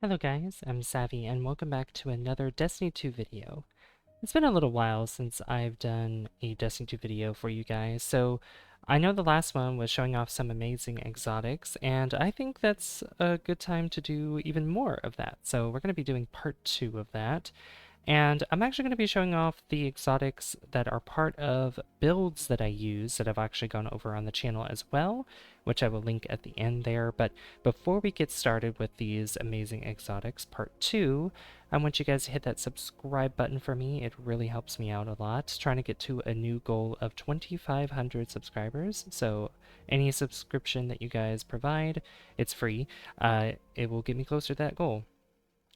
Hello guys, I'm Savvy and welcome back to another Destiny 2 video. It's been a little while since I've done a Destiny 2 video for you guys, so I know the last one was showing off some amazing exotics, and I think that's a good time to do even more of that. So we're going to be doing part 2 of that. And I'm actually going to be showing off the exotics that are part of builds that I use that I've actually gone over on the channel as well, which I will link at the end there. But before we get started with these amazing exotics, part 2, I want you guys to hit that subscribe button for me. It really helps me out a lot, trying to get to a new goal of 2,500 subscribers. So any subscription that you guys provide, it's free. It will get me closer to that goal.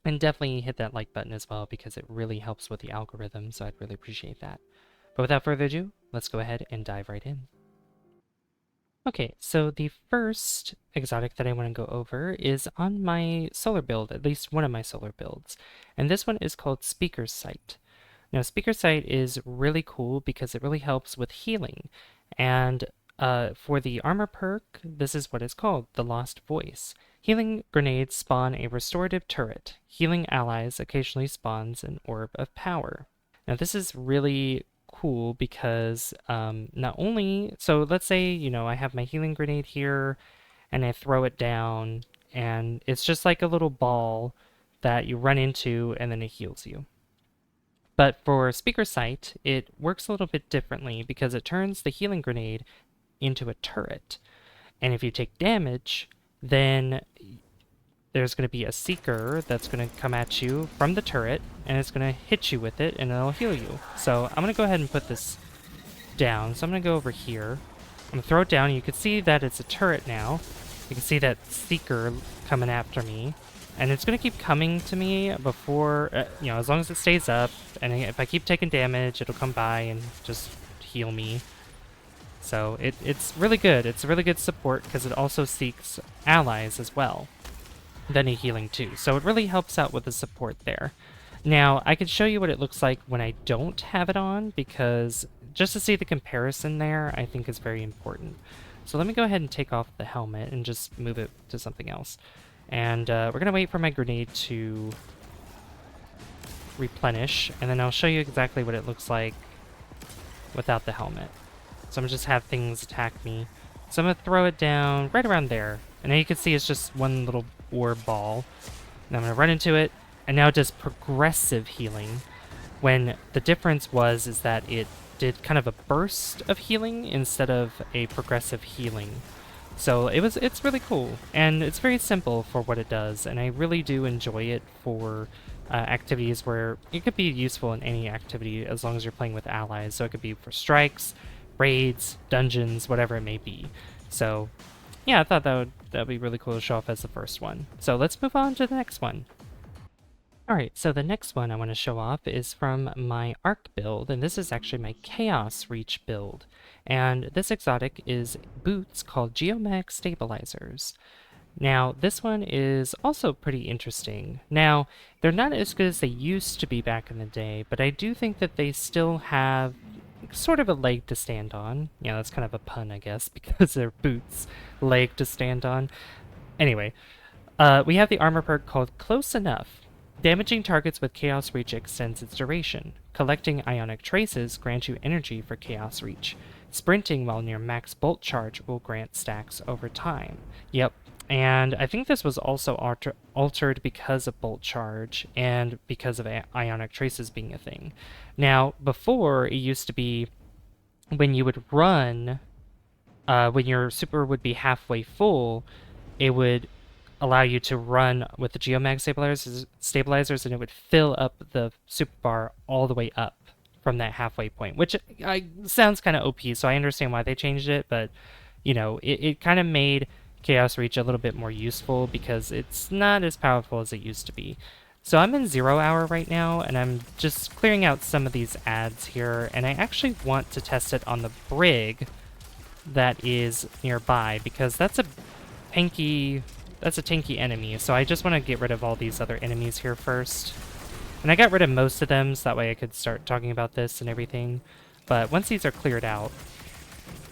And definitely hit that like button as well because it really helps with the algorithm, so I'd really appreciate that. But without further ado, let's go ahead and dive right in. Okay, so the first exotic that I want to go over is on my solar build, at least one of my solar builds. And this one is called Speaker's Sight. Now, Speaker's Sight is really cool because it really helps with healing. And for the armor perk, this is what it's called, the Lost Voice. Healing grenades spawn a restorative turret. Healing allies occasionally spawns an orb of power. Now this is really cool because not only, so let's say, I have my healing grenade here and I throw it down and it's just like a little ball that you run into and then it heals you. But for Speaker Sight, it works a little bit differently because it turns the healing grenade into a turret. And if you take damage, then there's going to be a seeker that's going to come at you from the turret, and it's going to hit you with it, and it'll heal you. So I'm going to go ahead and put this down. So I'm going to go over here. I'm going to throw it down. You can see that it's a turret now. You can see that seeker coming after me. And it's going to keep coming to me before, as long as it stays up. And if I keep taking damage, it'll come by and just heal me. So it's really good. It's a really good support because it also seeks allies as well. Then a healing too. So it really helps out with the support there. Now, I can show you what it looks like when I don't have it on because just to see the comparison there, I think is very important. So let me go ahead and take off the helmet and just move it to something else. And we're going to wait for my grenade to replenish, and then I'll show you exactly what it looks like without the helmet. So I'm going to just have things attack me. So I'm going to throw it down right around there. And now you can see it's just one little orb ball. And I'm going to run into it, and now it does progressive healing, when the difference is that it did kind of a burst of healing instead of a progressive healing. So it's really cool, and it's very simple for what it does, and I really do enjoy it for activities where it could be useful in any activity as long as you're playing with allies. So it could be for strikes, raids, dungeons, whatever it may be. So yeah, I thought that would be really cool to show off as the first one. So let's move on to the next one. Alright, so the next one I want to show off is from my Arc build, and this is actually my Chaos Reach build. And this exotic is boots called Geomag Stabilizers. Now, this one is also pretty interesting. Now, they're not as good as they used to be back in the day, but I do think that they still have sort of a leg to stand on. Yeah, that's kind of a pun, I guess, because they're boots, leg to stand on. Anyway, we have the armor perk called Close Enough. Damaging targets with Chaos Reach extends its duration. Collecting ionic traces grants you energy for Chaos Reach. Sprinting while near max bolt charge will grant stacks over time. Yep, and I think this was also altered because of bolt charge and because of ionic traces being a thing. Now, before, it used to be when you would run, when your super would be halfway full, it would allow you to run with the Geomag stabilizers, and it would fill up the super bar all the way up from that halfway point, which sounds kind of OP, so I understand why they changed it, but, it kind of made Chaos Reach a little bit more useful because it's not as powerful as it used to be. So I'm in 0 hour right now, and I'm just clearing out some of these ads here, and I actually want to test it on the brig that is nearby because that's a tanky enemy, so I just want to get rid of all these other enemies here first. And I got rid of most of them, so that way I could start talking about this and everything. But once these are cleared out,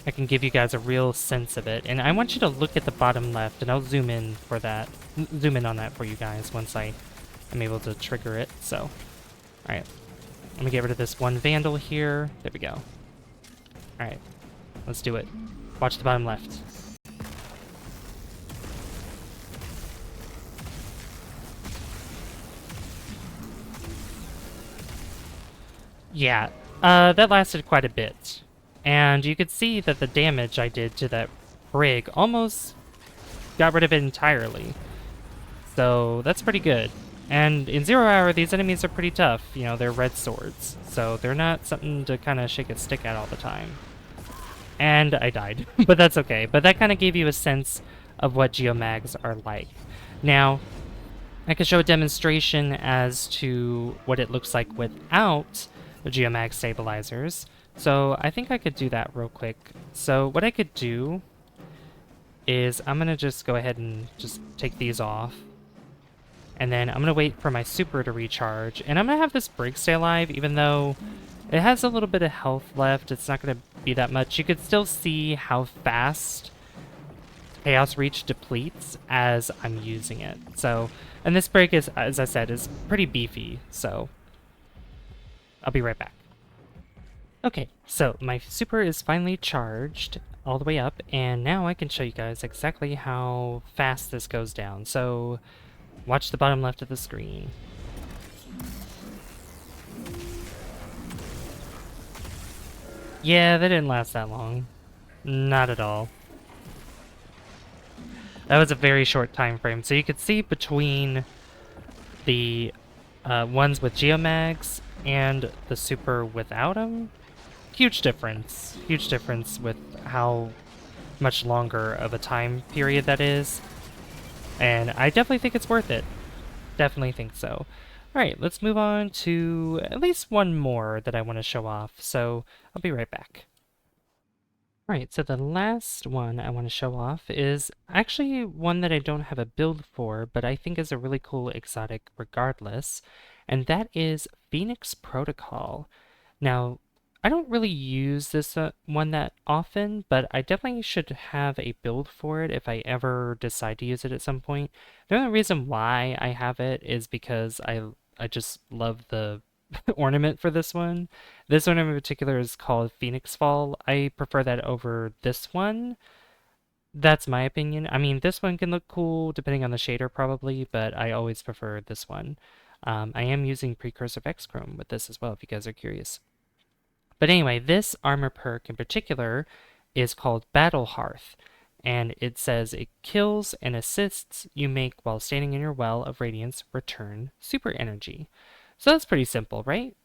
I can give you guys a real sense of it. And I want you to look at the bottom left, and I'll zoom in for that, zoom in on that for you guys once I am able to trigger it. So, all right, let me get rid of this one Vandal here. There we go. All right, let's do it. Watch the bottom left. Yeah, that lasted quite a bit. And you could see that the damage I did to that brig almost got rid of it entirely. So that's pretty good. And in 0 hour, these enemies are pretty tough. You know, they're red swords. So they're not something to kind of shake a stick at all the time. And I died, but that's okay. But that kind of gave you a sense of what geomags are like. Now, I could show a demonstration as to what it looks like without the Geomag Stabilizers. So I think I could do that real quick. So what I could do is I'm going to just go ahead and just take these off. And then I'm going to wait for my super to recharge. And I'm going to have this brig stay alive, even though it has a little bit of health left. It's not going to be that much. You could still see how fast Chaos Reach depletes as I'm using it. So, and this brig is, as I said, is pretty beefy. So I'll be right back. Okay, so my super is finally charged all the way up, and now I can show you guys exactly how fast this goes down. So watch the bottom left of the screen. Yeah, that didn't last that long. Not at all. That was a very short time frame. So you could see between the ones with geomags and the super without them, huge difference with how much longer of a time period that is. And I definitely think it's worth it. Definitely think so. Alright, let's move on to at least one more that I want to show off, so I'll be right back. Alright, so the last one I want to show off is actually one that I don't have a build for, but I think is a really cool exotic regardless, and that is Phoenix Protocol. Now, I don't really use this one that often, but I definitely should have a build for it if I ever decide to use it at some point. The only reason why I have it is because I just love the ornament for this one. This one in particular is called Phoenix Fall. I prefer that over this one. That's my opinion. I mean, this one can look cool depending on the shader probably, but I always prefer this one. I am using Precursor X-Chrome with this as well, if you guys are curious. But anyway, this armor perk in particular is called Battle Hearth, and it says it kills and assists you make while standing in your Well of Radiance return super energy. So that's pretty simple, right?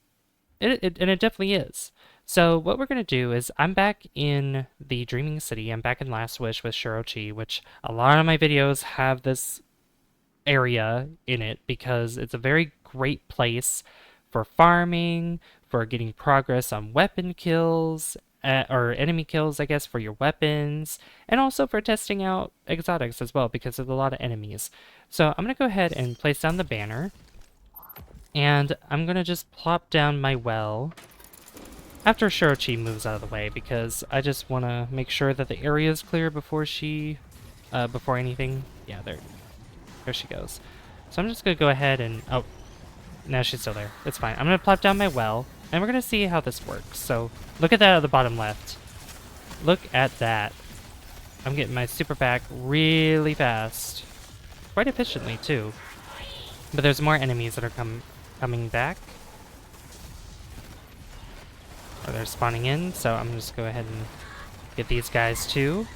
And it definitely is. So what we're going to do is I'm back in the Dreaming City. I'm back in Last Wish with Shirochi, which a lot of my videos have this area in it because it's a very great place for farming, for getting progress on weapon kills, or enemy kills, I guess, for your weapons, and also for testing out exotics as well, because there's a lot of enemies. So I'm going to go ahead and place down the banner, and I'm going to just plop down my well after Shirochi moves out of the way, because I just want to make sure that the area is clear before she, before anything. Yeah, there she goes. So I'm just going to go ahead and, oh, no, she's still there. It's fine. I'm going to plop down my well, and we're going to see how this works. So look at that at the bottom left. Look at that. I'm getting my super back really fast. Quite efficiently, too. But there's more enemies that are coming back. Or they're spawning in, so I'm just going to go ahead and get these guys, too.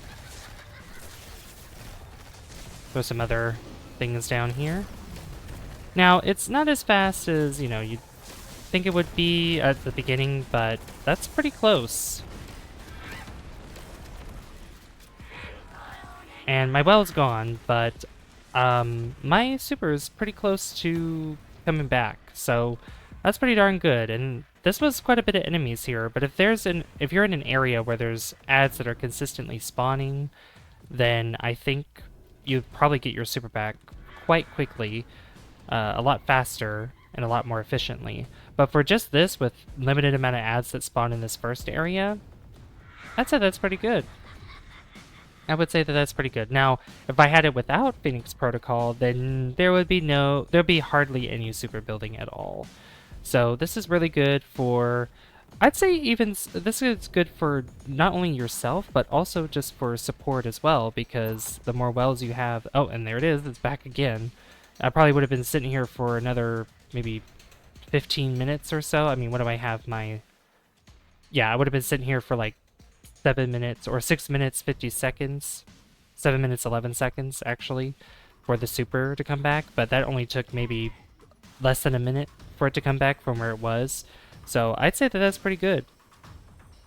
Throw some other things down here. Now, it's not as fast as, you know, you'd think it would be at the beginning, but that's pretty close. And my well's gone, but my super is pretty close to coming back, so that's pretty darn good. And this was quite a bit of enemies here, but if you're in an area where there's ads that are consistently spawning, then I think you'd probably get your super back quite quickly. A lot faster and a lot more efficiently. But for just this, with limited amount of ads that spawn in this first area, I'd say that's pretty good. I would say that that's pretty good. Now, if I had it without Phoenix Protocol, then there'd be hardly any super building at all. So this is really good for, I'd say this is good for not only yourself, but also just for support as well, because the more wells you have, oh, and there it is, it's back again. I probably would have been sitting here for another maybe 15 minutes or so. I mean, what do I have yeah, I would have been sitting here for like 7 minutes or 6 minutes 50 seconds, 7 minutes 11 seconds actually, for the super to come back. But that only took maybe less than a minute for it to come back from where it was. So I'd say that that's pretty good.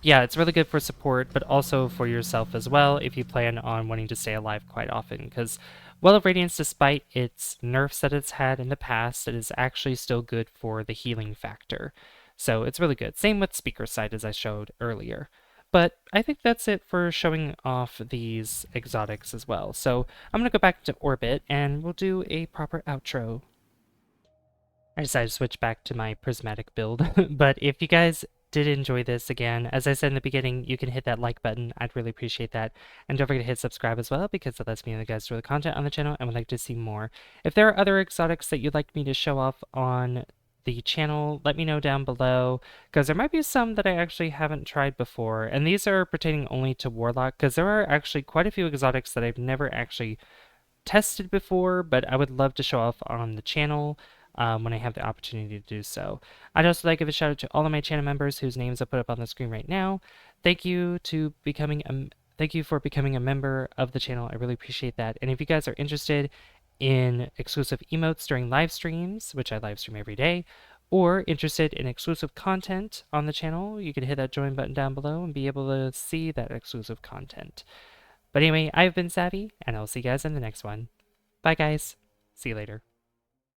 Yeah, it's really good for support, but also for yourself as well if you plan on wanting to stay alive quite often. Because Well of Radiance, despite its nerfs that it's had in the past, it is actually still good for the healing factor. So it's really good. Same with Speaker Sight as I showed earlier. But I think that's it for showing off these exotics as well. So I'm going to go back to orbit and we'll do a proper outro. I decided to switch back to my prismatic build. But if you guys did enjoy this, again, as I said in the beginning, you can hit that like button. I'd really appreciate that. And don't forget to hit subscribe as well, because that lets me know the guys enjoy the content on the channel and would like to see more. If there are other exotics that you'd like me to show off on the channel, let me know down below, because there might be some that I actually haven't tried before. And these are pertaining only to Warlock, because there are actually quite a few exotics that I've never actually tested before, but I would love to show off on the channel when I have the opportunity to do so. I'd also like to give a shout out to all of my channel members whose names I put up on the screen right now. Thank you for becoming a member of the channel. I really appreciate that. And if you guys are interested in exclusive emotes during live streams, which I live stream every day, or interested in exclusive content on the channel, you can hit that join button down below and be able to see that exclusive content. But anyway, I've been Savvy, and I'll see you guys in the next one. Bye, guys. See you later.